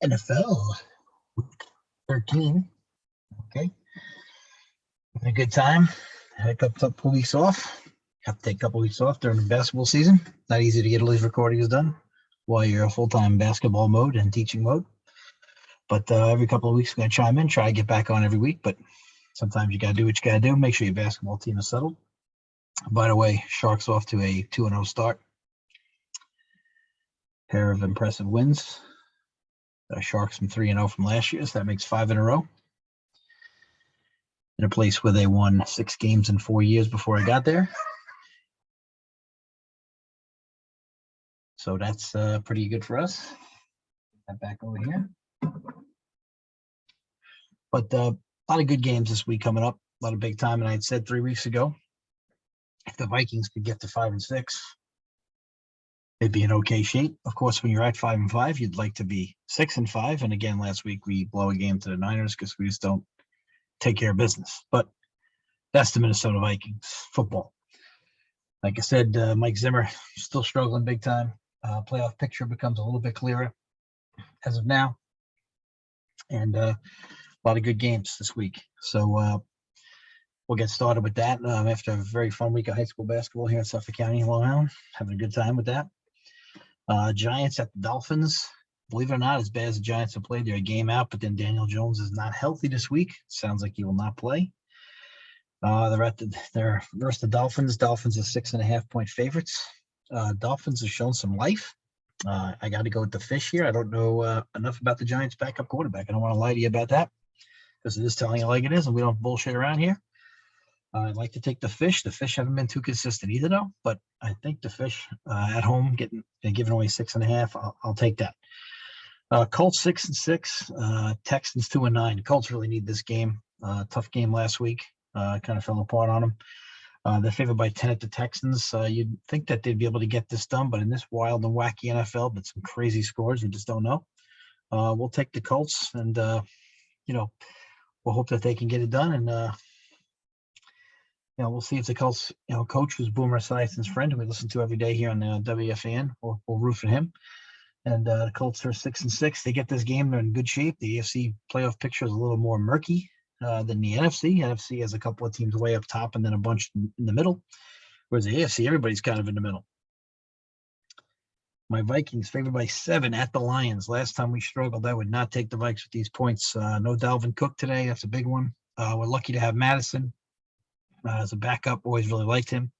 NFL week 13. Okay. Having a good time. Had a couple weeks off. Have to take a couple weeks off during the basketball season. Not easy to get all these recordings done while you're a full-time basketball mode and teaching mode. But every couple of weeks, I'm going to chime in, try to get back on every week. But sometimes you got to do what you got to do. Make sure your basketball team is settled. By the way, Sharks off to a 2-0 start. Pair of impressive wins. Sharks from 3-0 from last year, so that makes 5 in a row. In a place where they won 6 games in 4 years before I got there. So that's pretty good for us. Get that back over here. But a lot of good games this week coming up. A lot of big time. And I had said 3 weeks ago, if the Vikings could get to 5-6, they'd be in okay shape. Of course, when you're at 5-5, you'd like to be 6-5. And again, last week we blow a game to the Niners because we just don't take care of business. But that's the Minnesota Vikings football. Like I said, Mike Zimmer still struggling big time. Playoff picture becomes a little bit clearer as of now. And a lot of good games this week. So we'll get started with that after a very fun week of high school basketball here in Suffolk County, Long Island. Having a good time with that. Giants at the Dolphins. Believe it or not, as bad as the Giants have played, they're a game out, but then Daniel Jones is not healthy this week. Sounds like he will not play. They're versus the Dolphins. Dolphins are 6.5-point favorites. Dolphins have shown some life. I got to go with the fish here. I don't know enough about the Giants' backup quarterback. I don't want to lie to you about that because it is telling you like it is, and we don't bullshit around here. I'd like to take the fish. The fish haven't been too consistent either, though. But I think the fish at home giving away 6.5. I'll take that. Colts 6-6. Texans 2-9. Colts really need this game. Tough game last week. Kind of fell apart on them. They're favored by 10 at the Texans. You'd think that they'd be able to get this done, but in this wild and wacky NFL, but some crazy scores, you just don't know. We'll take the Colts, and we'll hope that they can get it done. And we'll see if the Colts, coach who's Boomer Esiason's friend, who we listen to every day here on WFAN. We'll root for him. And the Colts are 6-6. They get this game, they're in good shape. The AFC playoff picture is a little more murky than the NFC. NFC has a couple of teams way up top and then a bunch in the middle. Whereas the AFC, everybody's kind of in the middle. My Vikings favored by 7 at the Lions. Last time we struggled, I would not take the Vikes with these points. No Dalvin Cook today. That's a big one. We're lucky to have Madison as a backup. Always really liked him.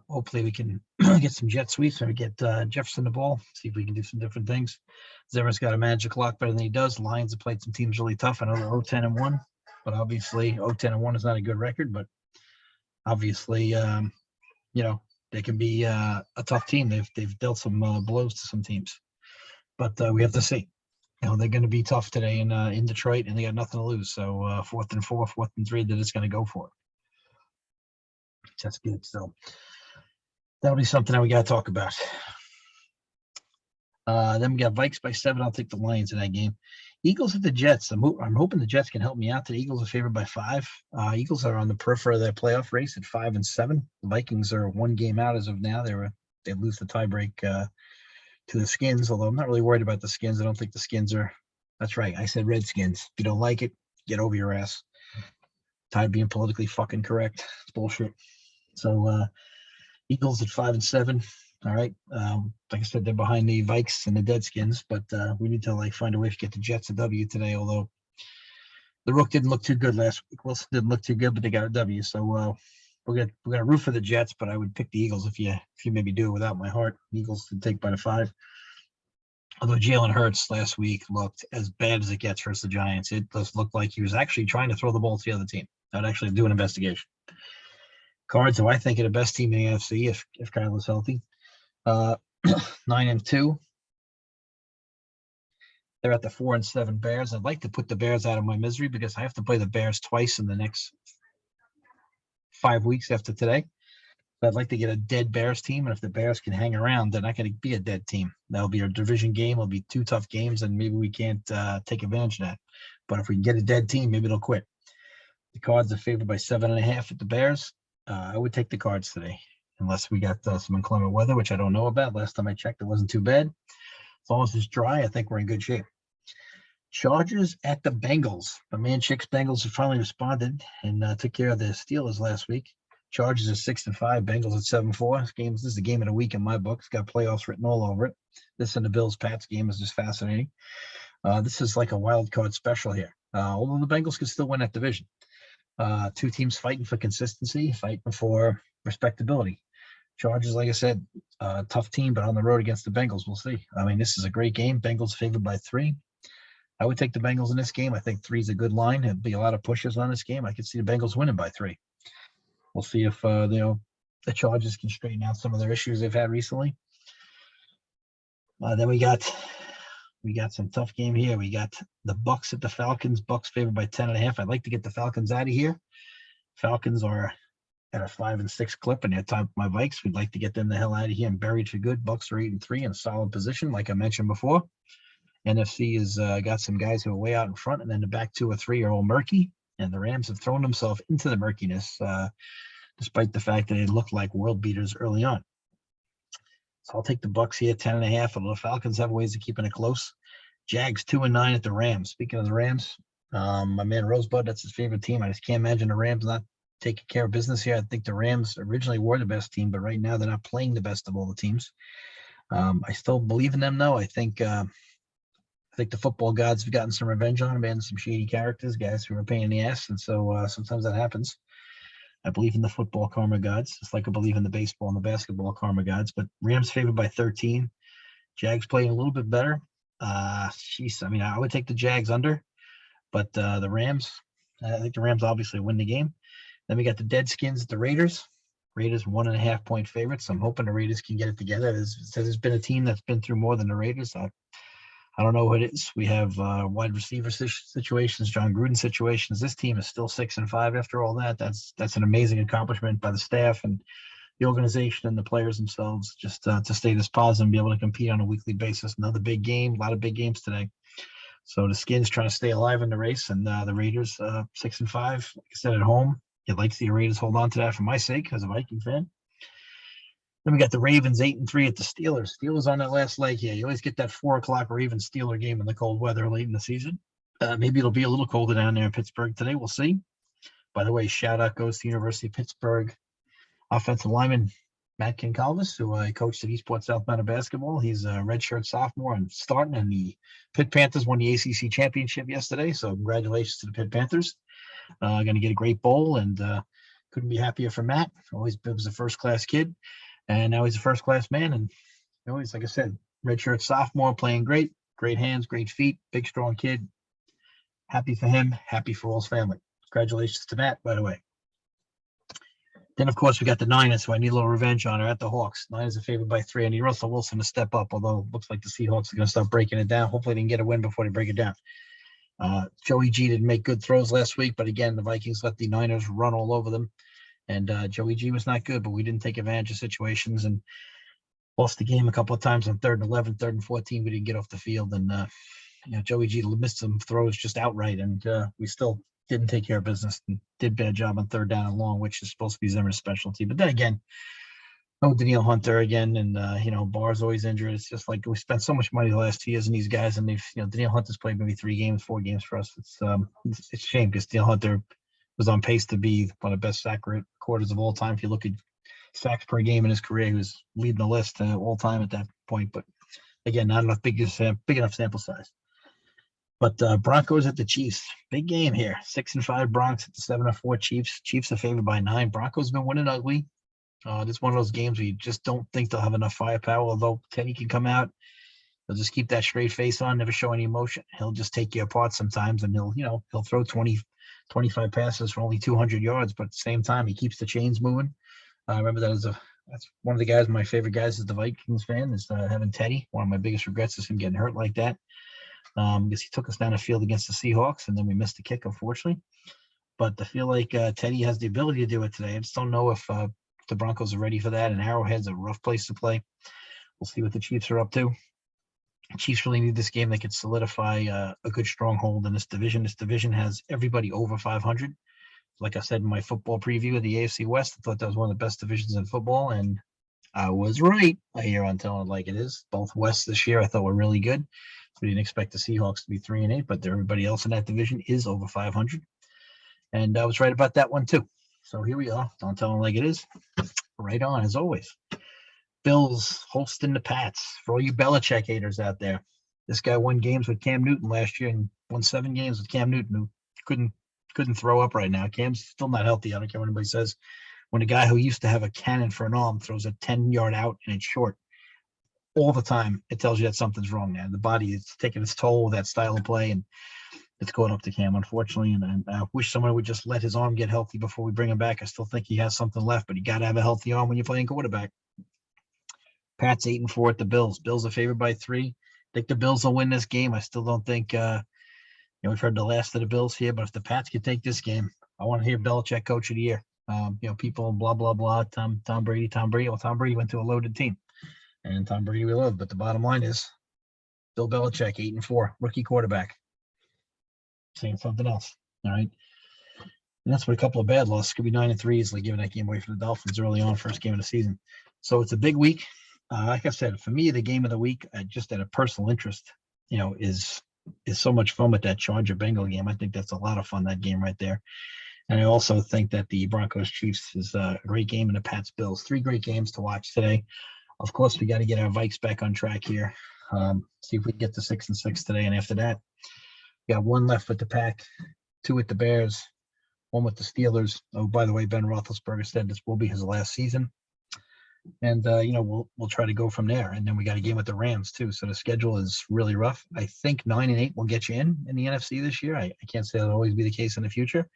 Hopefully we can get some jet sweeps and get Jefferson the ball, see if we can do some different things. Zimmer's got a magic lock better than he does. Lions have played some teams really tough. I know they're 0-10-1, but obviously 0-10-1 is not a good record, but obviously, they can be a tough team. They've dealt some blows to some teams, but we have to see. They're going to be tough today in Detroit, and they got nothing to lose. So 4th and 4, 4th and 3, they're just going to go for it. That's good. So that'll be something that we got to talk about. Then we got Vikes by 7. I'll take the Lions in that game. Eagles at the Jets. I'm hoping the Jets can help me out. The Eagles are favored by 5. Eagles are on the periphery of their playoff race at 5-7. The Vikings are 1 game out as of now. They lose the tiebreak to the Skins, although I'm not really worried about the Skins. I don't think the Skins are. That's right. I said Redskins. If you don't like it, get over your ass. Tired being politically fucking correct. It's bullshit. So Eagles at 5-7. All right. Like I said, they're behind the Vikes and the Deadskins, but we need to find a way to get the Jets a W today. Although the Rook didn't look too good last week. Wilson didn't look too good, but they got a W. So we're gonna root for the Jets, but I would pick the Eagles if you maybe do it without my heart. Eagles to take by the 5. Although Jalen Hurts last week looked as bad as it gets versus the Giants, it does look like he was actually trying to throw the ball to the other team. I'd actually do an investigation. Cards, who I think are the best team in the NFC if Kyle is healthy. 9-2. They're at the 4-7 Bears. I'd like to put the Bears out of my misery because I have to play the Bears twice in the next 5 weeks after today. I'd like to get a dead Bears team, and if the Bears can hang around, they're not going to be a dead team. That'll be a division game. It'll be 2 tough games, and maybe we can't take advantage of that. But if we can get a dead team, maybe they'll quit. The Cards are favored by 7.5 at the Bears. I would take the Cards today, unless we got some inclement weather, which I don't know about. Last time I checked, it wasn't too bad. As long as it's dry, I think we're in good shape. Chargers at the Bengals. My man Chick's Bengals have finally responded and took care of the Steelers last week. Chargers are 6-5, Bengals at 7-4. This is the game of the week in my book. It's got playoffs written all over it. This and the Bills-Pats game is just fascinating. This is like a wild card special here. Although the Bengals could still win that division. 2 teams fighting for consistency, fighting for respectability. Chargers, like I said, tough team, but on the road against the Bengals, we'll see. I mean, this is a great game. Bengals favored by 3. I would take the Bengals in this game. I think 3 is a good line. There'd be a lot of pushes on this game. I could see the Bengals winning by 3. We'll see if the Chargers can straighten out some of their issues they've had recently. Then we got some tough game here. We got the Bucks at the Falcons. Bucks favored by 10.5. I'd like to get the Falcons out of here. Falcons are at a 5-6 clip, and they're top my Vikes. We'd like to get them the hell out of here and buried for good. Bucks are 8-3 in a solid position, like I mentioned before. NFC has got some guys who are way out in front, and then the back 2 or 3 are all murky. And the Rams have thrown themselves into the murkiness, despite the fact that they looked like world beaters early on. So I'll take the Bucks here, 10.5. Although the Falcons have ways of keeping it close. Jags 2-9 at the Rams. Speaking of the Rams, my man Rosebud, that's his favorite team. I just can't imagine the Rams not taking care of business here. I think the Rams originally were the best team, but right now they're not playing the best of all the teams. I still believe in them, though. I think the football gods have gotten some revenge on them and some shady characters, guys who are a pain in the ass. And so sometimes that happens. I believe in the football karma gods, just like I believe in the baseball and the basketball karma gods. But Rams favored by 13. Jags playing a little bit better. I would take the Jags under, but the Rams, I think the Rams obviously win the game. Then we got the Deadskins at the Raiders. Raiders 1.5-point favorites. I'm hoping the Raiders can get it together. There's been a team that's been through more than the Raiders. I don't know what it is. We have wide receiver situations, John Gruden situations. This team is still 6-5 after all that. That's an amazing accomplishment by the staff and the organization and the players themselves, just to stay this positive and be able to compete on a weekly basis. Another big game, a lot of big games today. So the Skins trying to stay alive in the race, and the Raiders 6-5. Like I said, at home, you'd like to see the Raiders hold on to that for my sake as a Viking fan. Then we got the Ravens 8-3 at the Steelers. Steelers on that last leg here. You always get that 4:00 Ravens Steeler game in the cold weather late in the season. Maybe it'll be a little colder down there in Pittsburgh today. We'll see. By the way, shout out goes to University of Pittsburgh offensive lineman Matt Kincalvis, who I coached at Eastport South Mountain basketball. He's a redshirt sophomore and starting, and the Pitt Panthers won the ACC championship yesterday. So congratulations to the Pitt Panthers. Going to get a great bowl, and couldn't be happier for Matt. Always was a first-class kid. And now he's a first-class man. And he's, like I said, redshirt sophomore, playing great hands, great feet, big, strong kid. Happy for him, happy for all his family. Congratulations to Matt, by the way. Then, of course, we got the Niners, so I need a little revenge on her at the Hawks. Niners are favored by 3. I need Russell Wilson to step up, although it looks like the Seahawks are going to start breaking it down. Hopefully they can get a win before they break it down. Joey G didn't make good throws last week, but again, the Vikings let the Niners run all over them. And Joey G was not good, but we didn't take advantage of situations and lost the game a couple of times on 3rd and 11, 3rd and 14. We didn't get off the field, and Joey G missed some throws just outright, and we still didn't take care of business and did a bad job on 3rd down and long, which is supposed to be Zimmer's specialty. But then again, no Danielle Hunter again, and Barr's always injured. It's just like we spent so much money the last 2 years on these guys, and they've Danielle Hunter's played maybe 3 games, 4 games for us. It's a shame because Danielle Hunter was on pace to be one of the best sack recorders of all time. If you look at sacks per game in his career, he was leading the list all time at that point. But again, not enough big enough sample size. But Broncos at the Chiefs, big game here. 6-5 Bronx at the 7-4 Chiefs. Chiefs are favored by 9. Broncos have been winning ugly. This is one of those games where you just don't think they'll have enough firepower. Although Teddy can come out, he'll just keep that straight face on, never show any emotion. He'll just take you apart sometimes, and he'll throw 20, 25 passes for only 200 yards. But at the same time, he keeps the chains moving. I remember that's one of the guys, my favorite guys, is the Vikings fan, is having Teddy. One of my biggest regrets is him getting hurt like that. Because he took us down the field against the Seahawks, and then we missed the kick, unfortunately. But I feel like Teddy has the ability to do it today. I just don't know if the Broncos are ready for that, and Arrowhead's a rough place to play. We'll see what the Chiefs are up to. The Chiefs really need this game. They could solidify a good stronghold in this division. This division has everybody over 500. Like I said in my football preview of the AFC West, I thought that was one of the best divisions in football, and I was right. I hear on telling it like it is. Both Wests this year I thought were really good. We didn't expect the Seahawks to be 3-8, but everybody else in that division is over 500. And I was right about that one too. So here we are. Don't tell them like it is. Right on, as always. Bills hosting the Pats. For all you Belichick haters out there, this guy won games with Cam Newton last year and won 7 games with Cam Newton, who couldn't throw up right now. Cam's still not healthy. I don't care what anybody says. When a guy who used to have a cannon for an arm throws a 10-yard out and it's short all the time, it tells you that something's wrong there. The body is taking its toll with that style of play, and it's going up to Cam, unfortunately. And I wish someone would just let his arm get healthy before we bring him back. I still think he has something left, but you got to have a healthy arm when you're playing quarterback. Pats 8-4 at the Bills. Bills are favored by 3. I think the Bills will win this game. I still don't think, we've heard the last of the Bills here, but if the Pats can take this game, I want to hear Belichick coach of the year. People blah, blah, blah, Tom Brady. Well, Tom Brady went to a loaded team, and Tom Brady we love. But the bottom line is Bill Belichick, 8-4, rookie quarterback. Saying something else. All right. And that's what a couple of bad losses could be. 9-3 easily giving that game away for the Dolphins early on, first game of the season. So it's a big week. Like I said, for me, the game of the week, just at a personal interest, is so much fun with that Charger Bengal game. I think that's a lot of fun, that game right there. And I also think that the Broncos Chiefs is a great game, and the Pats Bills. 3 great games to watch today. Of course, we got to get our Vikes back on track here. See if we can get to 6-6 today. And after that, we got 1 left with the Pack, 2 with the Bears, 1 with the Steelers. Oh, by the way, Ben Roethlisberger said this will be his last season. And, we'll try to go from there. And then we got a game with the Rams, too. So the schedule is really rough. I think 9-8 will get you in the NFC this year. I can't say that'll always be the case in the future.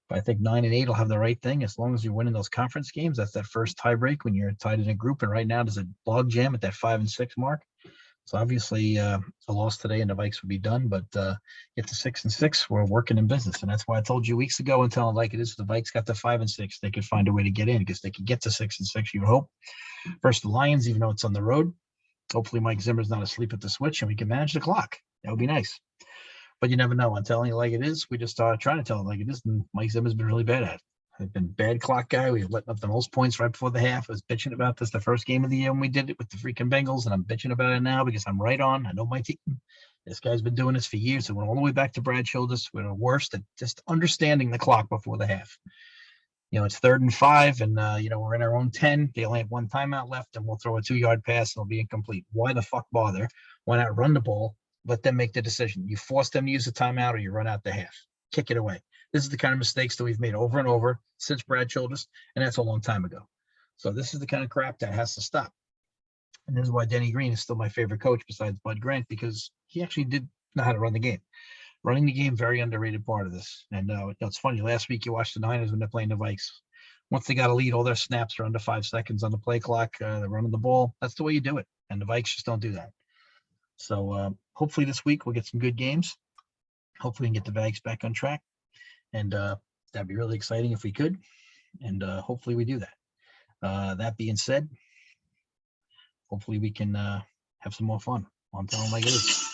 But I think 9-8 will have the right thing as long as you're winning those conference games. That's that first tie break when you're tied in a group. And right now there's a log jam at that 5-6 mark. So obviously a loss today and the Vikes would be done. But get to 6-6, we're working in business. And that's why I told you weeks ago and telling like it is, the Vikes got to 5-6. They could find a way to get in because they could get to 6-6, you would hope. Versus the Lions, even though it's on the road. Hopefully Mike Zimmer's not asleep at the switch and we can manage the clock. That would be nice. But you never know. I'm telling you like it is. We just started trying to tell it like it is, and Mike Zimmer's been really bad at it. I've been bad clock guy. We letting up the most points right before the half. I was bitching about this the first game of the year when we did it with the freaking Bengals, and I'm bitching about it now because I'm right on. I know my team. This guy's been doing this for years. It went all the way back to Brad Childress. We're the worst at just understanding the clock before the half. It's 3rd and 5, and we're in our own 10. They only have 1 timeout left, and we'll throw a 2-yard pass, and it'll be incomplete. Why the fuck bother? Why not run the ball? Let them make the decision. You force them to use a timeout, or you run out the half. Kick it away. This is the kind of mistakes that we've made over and over since Brad Childress, and that's a long time ago. So this is the kind of crap that has to stop. And this is why Denny Green is still my favorite coach besides Bud Grant, because he actually did know how to run the game. Running the game, very underrated part of this. And it's funny. Last week you watched the Niners when they're playing the Vikes. Once they got a lead, all their snaps are under 5 seconds on the play clock. They're running the ball. That's the way you do it. And the Vikes just don't do that. So hopefully this week we'll get some good games. Hopefully we can get the Vikes back on track. And that'd be really exciting if we could. And hopefully we do that. That being said, hopefully we can have some more fun on Telling Like It Is.